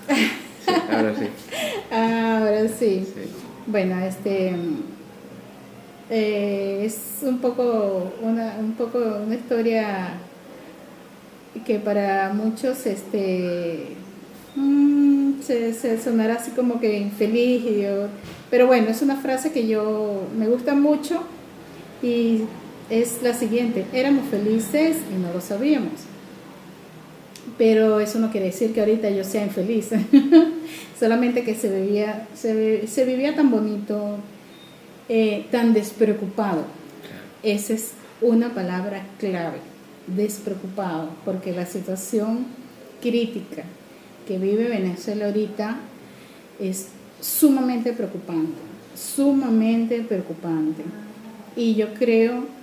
Sí, ahora sí. Ahora sí. Sí. Bueno, es un poco una historia que para muchos se sonará así como que infeliz, pero bueno, es una frase que yo me gusta mucho y es la siguiente: éramos felices y no lo sabíamos. Pero eso no quiere decir que ahorita yo sea infeliz. Solamente que se vivía tan bonito, tan despreocupado. Esa es una palabra clave: despreocupado, porque la situación crítica que vive Venezuela ahorita es sumamente preocupante, sumamente preocupante. Y yo creo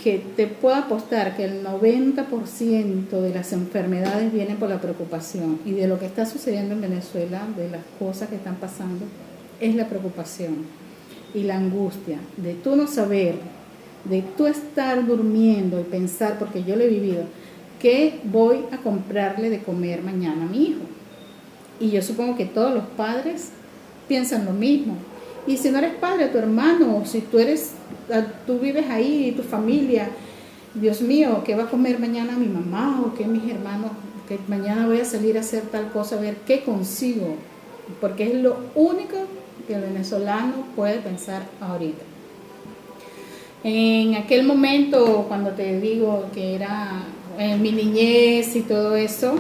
que te puedo apostar que el 90% de las enfermedades vienen por la preocupación, y de lo que está sucediendo en Venezuela, de las cosas que están pasando, es la preocupación y la angustia de tú no saber, de tú estar durmiendo y pensar, porque yo lo he vivido, ¿qué voy a comprarle de comer mañana a mi hijo? Y yo supongo que todos los padres piensan lo mismo. Y si no eres padre, tu hermano, o si tú vives ahí, tu familia, Dios mío, ¿qué va a comer mañana mi mamá? O qué mis hermanos, que mañana voy a salir a hacer tal cosa, a ver qué consigo. Porque es lo único que el venezolano puede pensar ahorita. En aquel momento, cuando te digo que era en mi niñez y todo eso,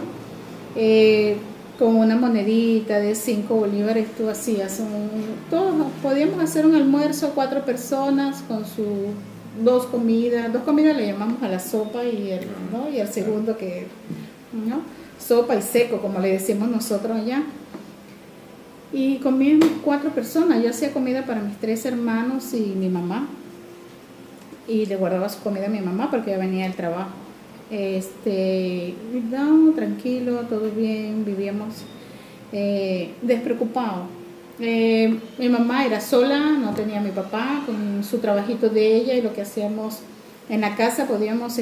con una monedita de 5 bolívares tú hacías todos podíamos hacer un almuerzo, 4 personas con sus dos comidas le llamamos a la sopa ¿no? Y el segundo que, ¿no? Sopa y seco, como le decimos nosotros allá. Y comíamos 4 personas. Yo hacía comida para mis 3 hermanos y mi mamá, y le guardaba su comida a mi mamá porque ya venía del trabajo. No, tranquilo, todo bien, vivíamos despreocupado. Mi mamá era sola, no tenía a mi papá con su trabajito de ella, y lo que hacíamos en la casa podíamos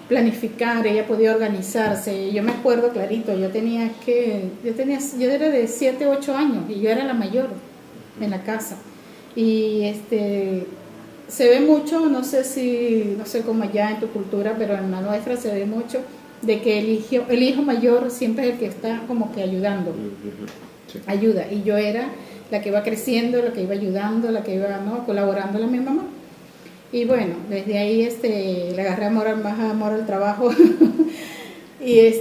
planificar, ella podía organizarse. Yo me acuerdo clarito, yo era de 7, 8 años y yo era la mayor en la casa. Y se ve mucho, no sé cómo allá en tu cultura, pero en la nuestra se ve mucho de que el hijo mayor siempre es el que está como que ayudando. Sí. Ayuda, y yo era la que iba creciendo, la que iba ayudando, la que iba, ¿no?, colaborando a mi mamá. Y bueno, desde ahí le agarré más amor al trabajo. Y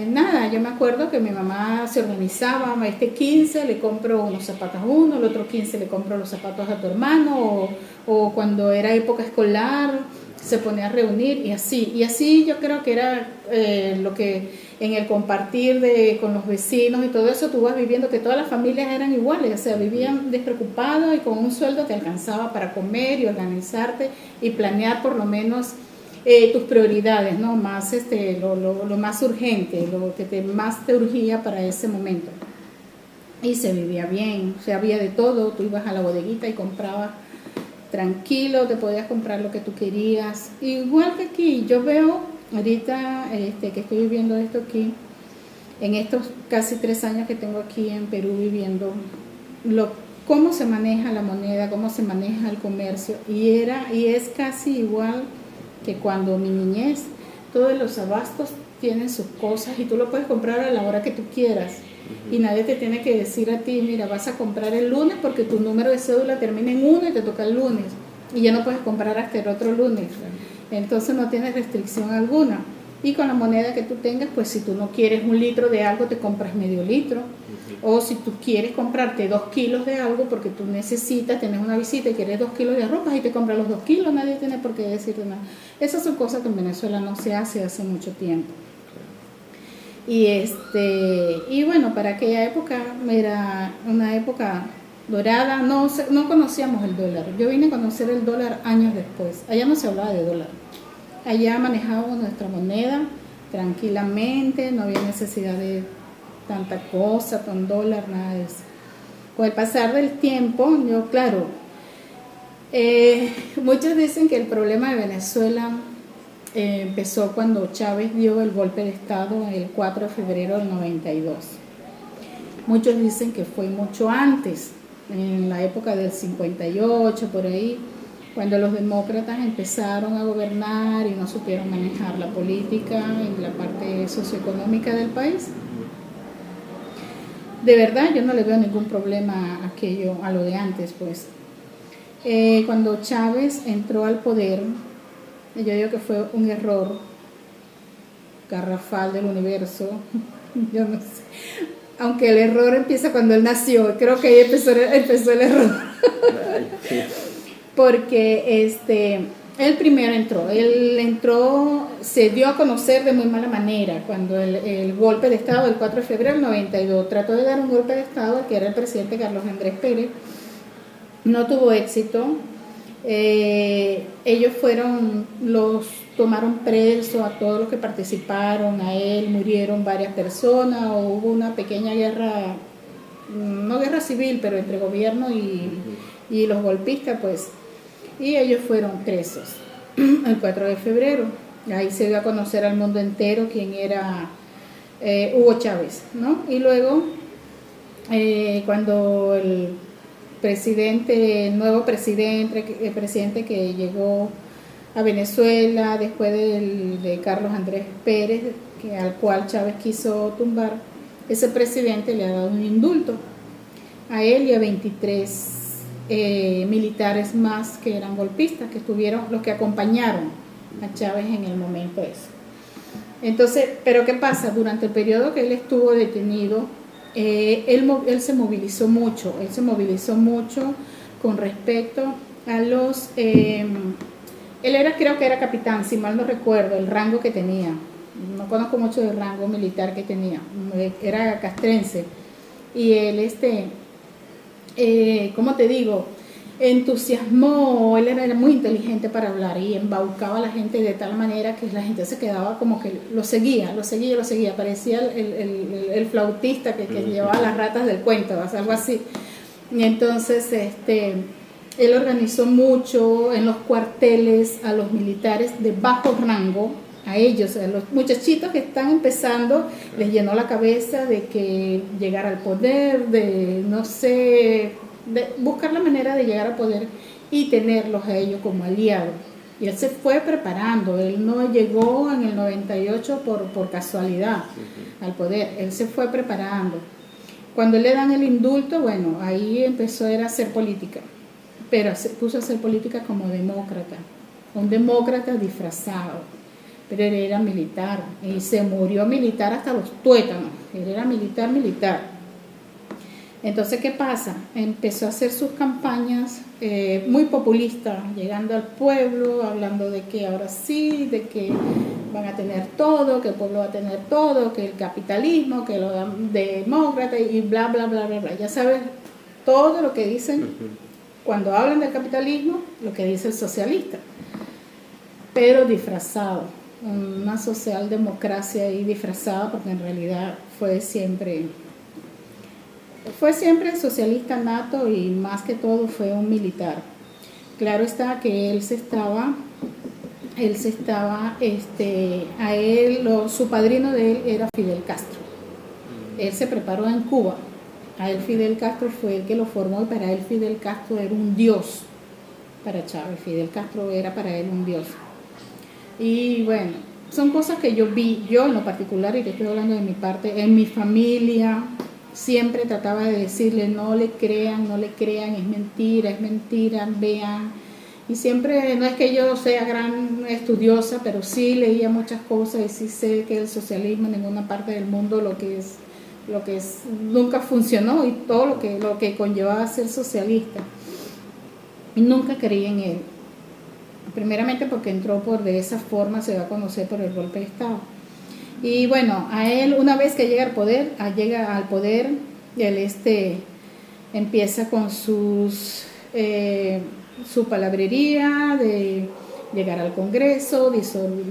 nada, yo me acuerdo que mi mamá se organizaba: 15 le compro unos zapatos a uno, el otro 15 le compro los zapatos a tu hermano, o cuando era época escolar se ponía a reunir, y así yo creo que era lo que en el compartir con los vecinos y todo eso, tú vas viviendo que todas las familias eran iguales, o sea, vivían despreocupados y con un sueldo te alcanzaba para comer y organizarte y planear por lo menos tus prioridades, ¿no? Más lo más urgente, lo que más te urgía para ese momento. Y se vivía bien, o sea, había de todo. Tú ibas a la bodeguita y comprabas tranquilo, te podías comprar lo que tú querías. Igual que aquí, yo veo ahorita que estoy viviendo esto aquí, en estos casi 3 años que tengo aquí en Perú viviendo, cómo se maneja la moneda, cómo se maneja el comercio, y es casi igual que cuando mi niñez. Todos los abastos tienen sus cosas y tú lo puedes comprar a la hora que tú quieras. Y nadie te tiene que decir a ti: mira, vas a comprar el lunes porque tu número de cédula termina en 1 y te toca el lunes, y ya no puedes comprar hasta el otro lunes. Entonces no tienes restricción alguna. Y con la moneda que tú tengas, pues si tú no quieres 1 litro de algo, te compras medio litro. O si tú quieres comprarte 2 kilos de algo porque tú necesitas, tienes una visita y quieres 2 kilos de arroz, y te compras los 2 kilos, nadie tiene por qué decirte nada. Esas son cosas que en Venezuela no se hace mucho tiempo. Y bueno, para aquella época era una época dorada. No conocíamos el dólar. Yo vine a conocer el dólar años después. Allá no se hablaba de dólar. Allá manejábamos nuestra moneda tranquilamente, no había necesidad de tanta cosa, con dólar, nada de eso. Con el pasar del tiempo, muchos dicen que el problema de Venezuela empezó cuando Chávez dio el golpe de Estado el 4 de febrero del 92. Muchos dicen que fue mucho antes, en la época del 58, por ahí, cuando los demócratas empezaron a gobernar y no supieron manejar la política y la parte socioeconómica del país. De verdad, yo no le veo ningún problema a lo de antes, pues. Cuando Chávez entró al poder, yo digo que fue un error garrafal del universo, yo no sé. Aunque el error empieza cuando él nació, creo que ahí empezó el error. Porque él primero entró, se dio a conocer de muy mala manera cuando el golpe de Estado del 4 de febrero del 92 trató de dar un golpe de Estado, que era el presidente Carlos Andrés Pérez, no tuvo éxito. Ellos los tomaron preso a todos los que participaron, a él murieron varias personas, o hubo una pequeña guerra, no guerra civil, pero entre gobierno y los golpistas, pues, y ellos fueron presos el 4 de febrero. Ahí se dio a conocer al mundo entero quién era Hugo Chávez, ¿no? Y luego, cuando el nuevo presidente que llegó a Venezuela después de Carlos Andrés Pérez, al cual Chávez quiso tumbar, ese presidente le ha dado un indulto a él y a 23 militares más que eran golpistas, que estuvieron, los que acompañaron a Chávez en el momento ese. Entonces, ¿pero qué pasa? Durante el periodo que él estuvo detenido, él se movilizó mucho con respecto a los... creo que era capitán, si mal no recuerdo, el rango que tenía. No conozco mucho del rango militar que tenía. Era castrense. Y él, ¿cómo te digo? Entusiasmó, él era muy inteligente para hablar y embaucaba a la gente de tal manera que la gente se quedaba como que lo seguía, parecía el flautista que llevaba las ratas del cuento, algo así. Y entonces él organizó mucho en los cuarteles a los militares de bajo rango, a ellos, a los muchachitos que están empezando, les llenó la cabeza de que llegar al poder, de no sé, de buscar la manera de llegar al poder y tenerlos a ellos como aliados. Y él se fue preparando, él no llegó en el 98 por casualidad al poder, él se fue preparando. Cuando le dan el indulto, bueno, ahí empezó a hacer política, pero se puso a hacer política como demócrata, un demócrata disfrazado. Pero él era militar y se murió militar hasta los tuétanos, él era militar. Entonces, ¿qué pasa? Empezó a hacer sus campañas muy populistas, llegando al pueblo, hablando de que ahora sí, de que van a tener todo, que el pueblo va a tener todo, que el capitalismo, que lo demócrata y bla, bla, bla, bla, bla. Ya sabes todo lo que dicen cuando hablan del capitalismo, lo que dice el socialista, pero disfrazado. Una socialdemocracia ahí disfrazada, porque en realidad fue siempre socialista nato y más que todo fue un militar. Claro está que su padrino de él era Fidel Castro. Él se preparó en Cuba. A él Fidel Castro fue el que lo formó y para él Fidel Castro era un dios. Para Chávez, Fidel Castro era para él un dios. Y bueno, son cosas que yo vi, yo en lo particular, y te estoy hablando de mi parte, en mi familia, siempre trataba de decirle, no le crean, es mentira, vean. Y siempre, no es que yo sea gran estudiosa, pero sí leía muchas cosas y sí sé que el socialismo en ninguna parte del mundo lo que es nunca funcionó, y todo lo que conllevaba ser socialista. Y nunca creí en él. Primeramente porque entró de esa forma, se va a conocer por el golpe de Estado. Y bueno, a él, una vez que llega al poder, él empieza con su palabrería de llegar al Congreso,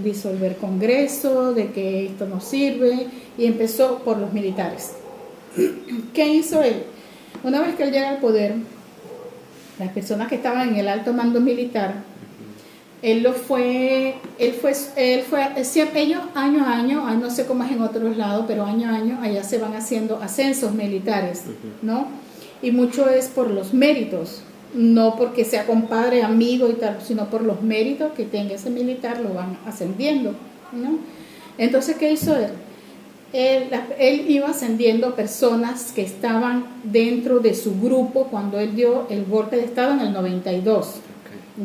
disolver Congreso, de que esto no sirve, y empezó por los militares. ¿Qué hizo él? Una vez que él llega al poder, las personas que estaban en el alto mando militar siempre, ellos año a año, no sé cómo es en otros lados, pero año a año allá se van haciendo ascensos militares, ¿no? Y mucho es por los méritos, no porque sea compadre, amigo y tal, sino por los méritos que tenga ese militar, lo van ascendiendo, ¿no? Entonces, ¿qué hizo él? Él iba ascendiendo personas que estaban dentro de su grupo cuando él dio el golpe de Estado en el 92.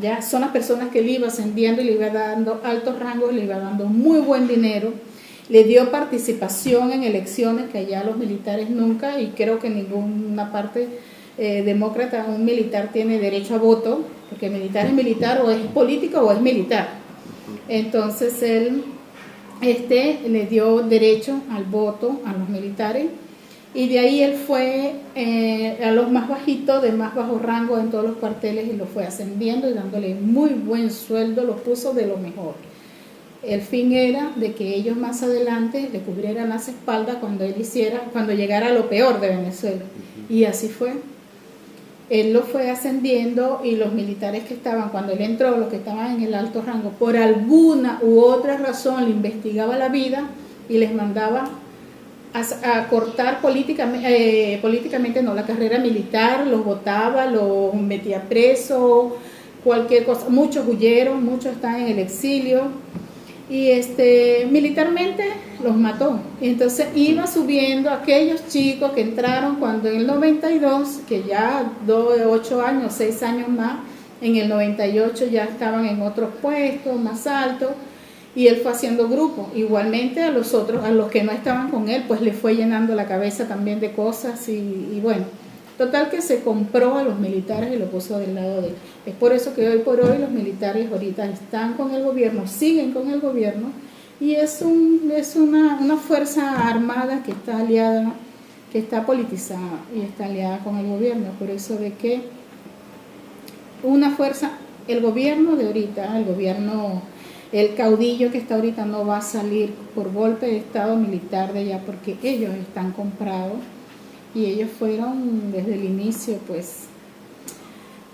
Ya son las personas que él iba ascendiendo y le iba dando altos rangos, le iba dando muy buen dinero, le dio participación en elecciones que allá los militares nunca, y creo que en ninguna parte demócrata un militar tiene derecho a voto, porque militar es militar, o es político o es militar. Entonces él le dio derecho al voto a los militares, y de ahí él fue a los más bajitos, de más bajo rango en todos los cuarteles, y lo fue ascendiendo y dándole muy buen sueldo, lo puso de lo mejor. El fin era de que ellos más adelante le cubrieran las espaldas cuando llegara lo peor de Venezuela. Y así fue. Él lo fue ascendiendo, y los militares que estaban, cuando él entró, los que estaban en el alto rango, por alguna u otra razón le investigaba la vida y les mandaba a cortar políticamente no, la carrera militar, los botaba, los metía preso, cualquier cosa. Muchos huyeron, muchos están en el exilio, y militarmente los mató. Y entonces iba subiendo aquellos chicos que entraron cuando en el 92, que ya 8 años, 6 años más, en el 98 ya estaban en otros puestos más altos, y él fue haciendo grupo. Igualmente a los otros, a los que no estaban con él, pues le fue llenando la cabeza también de cosas, y bueno, total que se compró a los militares y lo puso del lado de él. Es por eso que hoy por hoy los militares ahorita están con el gobierno, siguen con el gobierno, y es una fuerza armada que está aliada, que está politizada y está aliada con el gobierno. Por eso de que una fuerza, el gobierno de ahorita, el caudillo que está ahorita no va a salir por golpe de estado militar de allá, porque ellos están comprados, y ellos fueron desde el inicio pues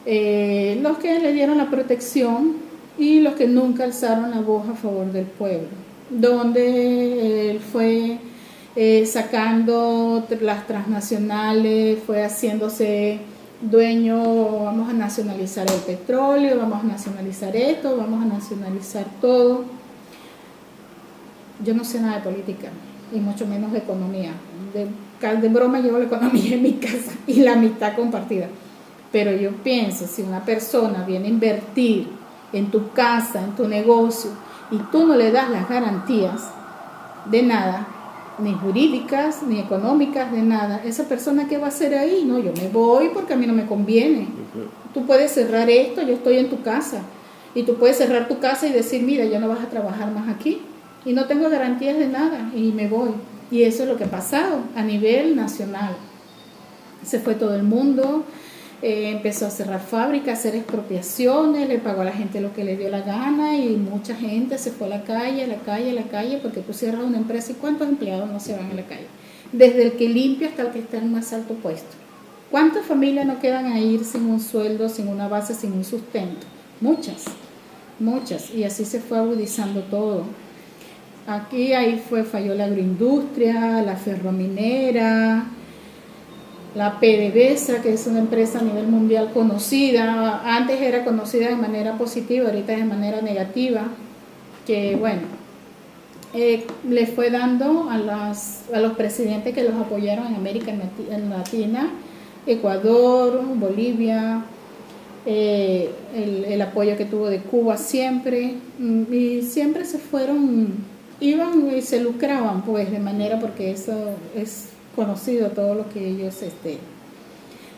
los que le dieron la protección y los que nunca alzaron la voz a favor del pueblo, donde él fue sacando las transnacionales, fue haciéndose dueño, vamos a nacionalizar el petróleo, vamos a nacionalizar esto, vamos a nacionalizar todo. Yo no sé nada de política, y mucho menos de economía. De broma llevo la economía en mi casa y la mitad compartida. Pero yo pienso, si una persona viene a invertir en tu casa, en tu negocio, y tú no le das las garantías de nada, ni jurídicas, ni económicas, de nada, esa persona, ¿qué va a hacer ahí? No, yo me voy porque a mí no me conviene. Tú puedes cerrar esto, yo estoy en tu casa, y tú puedes cerrar tu casa y decir, mira, ya no vas a trabajar más aquí, y no tengo garantías de nada, y me voy. Y eso es lo que ha pasado a nivel nacional. Se fue todo el mundo, empezó a cerrar fábricas, a hacer expropiaciones, le pagó a la gente lo que le dio la gana, y mucha gente se fue a la calle, porque tú cierras una empresa y ¿cuántos empleados no se van a la calle? Desde el que limpia hasta el que está en más alto puesto. ¿Cuántas familias no quedan a ir sin un sueldo, sin una base, sin un sustento? Muchas, y así se fue agudizando todo. Ahí falló la agroindustria, la ferrominera, la PDVSA, que es una empresa a nivel mundial conocida. Antes era conocida de manera positiva, ahorita de manera negativa, que bueno, le fue dando a los presidentes que los apoyaron en América Latina, Ecuador, Bolivia, el apoyo que tuvo de Cuba siempre, y siempre iban y se lucraban pues de manera, porque eso es conocido, todo lo que ellos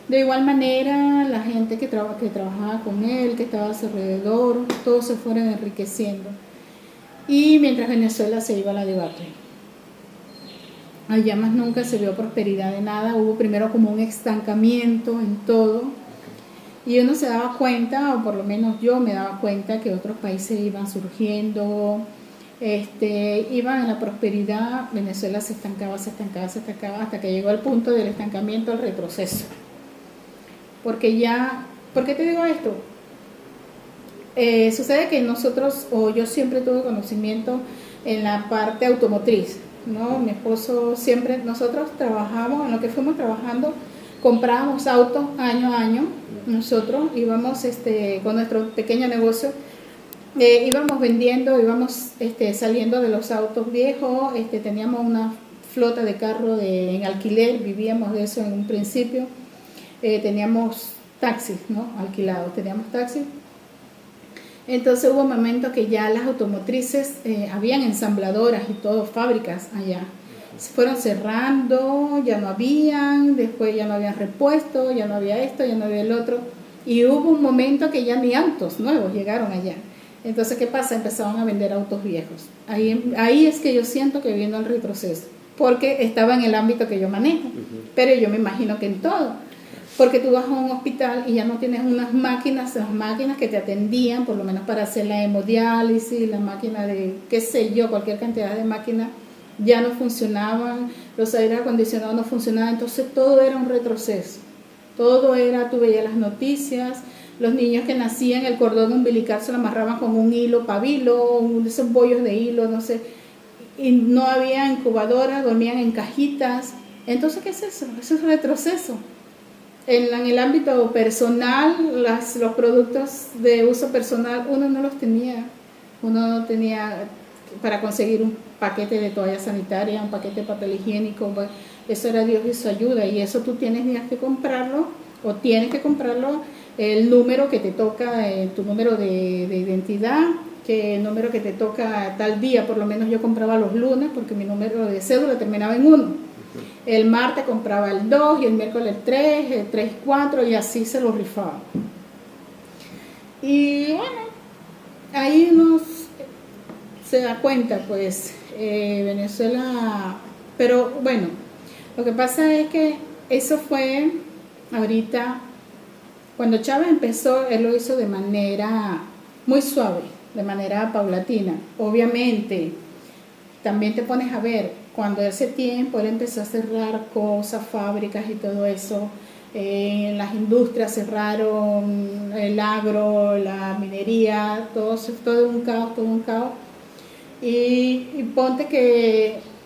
de igual manera la gente que trabajaba con él, que estaba a su alrededor, todos se fueron enriqueciendo, y mientras Venezuela se iba a la debacle, allá más nunca se vio prosperidad de nada. Hubo primero como un estancamiento en todo, y uno se daba cuenta, o por lo menos yo me daba cuenta, que otros países iban surgiendo, iban en la prosperidad. Venezuela se estancaba, hasta que llegó al punto del estancamiento, al retroceso. ¿Por qué te digo esto? Sucede que nosotros, o yo siempre tuve conocimiento en la parte automotriz, ¿no? Mi esposo siempre, nosotros trabajamos, en lo que fuimos trabajando, comprábamos autos año a año, nosotros íbamos con nuestro pequeño negocio, íbamos vendiendo, íbamos saliendo de los autos viejos, teníamos una flota de carro en alquiler, vivíamos de eso en un principio, teníamos taxis, ¿no? Alquilados, teníamos taxis. Entonces hubo momentos que ya las automotrices, habían ensambladoras y todo, fábricas allá. Se fueron cerrando, ya no habían, después ya no habían repuesto, ya no había esto, ya no había el otro. Y hubo un momento que ya ni autos nuevos llegaron allá. Entonces, ¿qué pasa? Empezaron a vender autos viejos. Ahí es que yo siento que vino el retroceso, porque estaba en el ámbito que yo manejo, pero yo me imagino que en todo. Porque tú vas a un hospital y ya no tienes unas máquinas, las máquinas que te atendían, por lo menos para hacer la hemodiálisis, la máquina de, qué sé yo, cualquier cantidad de máquinas, ya no funcionaban, los aire acondicionados no funcionaban, entonces todo era un retroceso. Todo era, tú veías las noticias, los niños que nacían, el cordón umbilical se lo amarraban con un hilo pabilo, esos bollos de hilo, no sé, y no había incubadoras, dormían en cajitas. Entonces, ¿qué es eso? Eso es retroceso. En el ámbito personal, los productos de uso personal, uno no los tenía. Uno no tenía para conseguir un paquete de toalla sanitaria, un paquete de papel higiénico. Eso era Dios y su ayuda. Y eso tú tienes que comprarlo, o tienes que comprarlo, el número que te toca, tu número de identidad, que el número que te toca tal día. Por lo menos yo compraba los lunes porque mi número de cédula terminaba en 1. El martes compraba el 2 y el miércoles el 3, el 3, 4 y así se lo rifaba. Y bueno, ahí uno se da cuenta, pues, Venezuela, pero bueno, lo que pasa es que eso fue ahorita, cuando Chávez empezó, él lo hizo de manera muy suave, de manera paulatina. Obviamente, también te pones a ver, cuando ese tiempo él empezó a cerrar cosas, fábricas y todo eso, las industrias cerraron, el agro, la minería, todo un caos, todo un caos. Y ponte que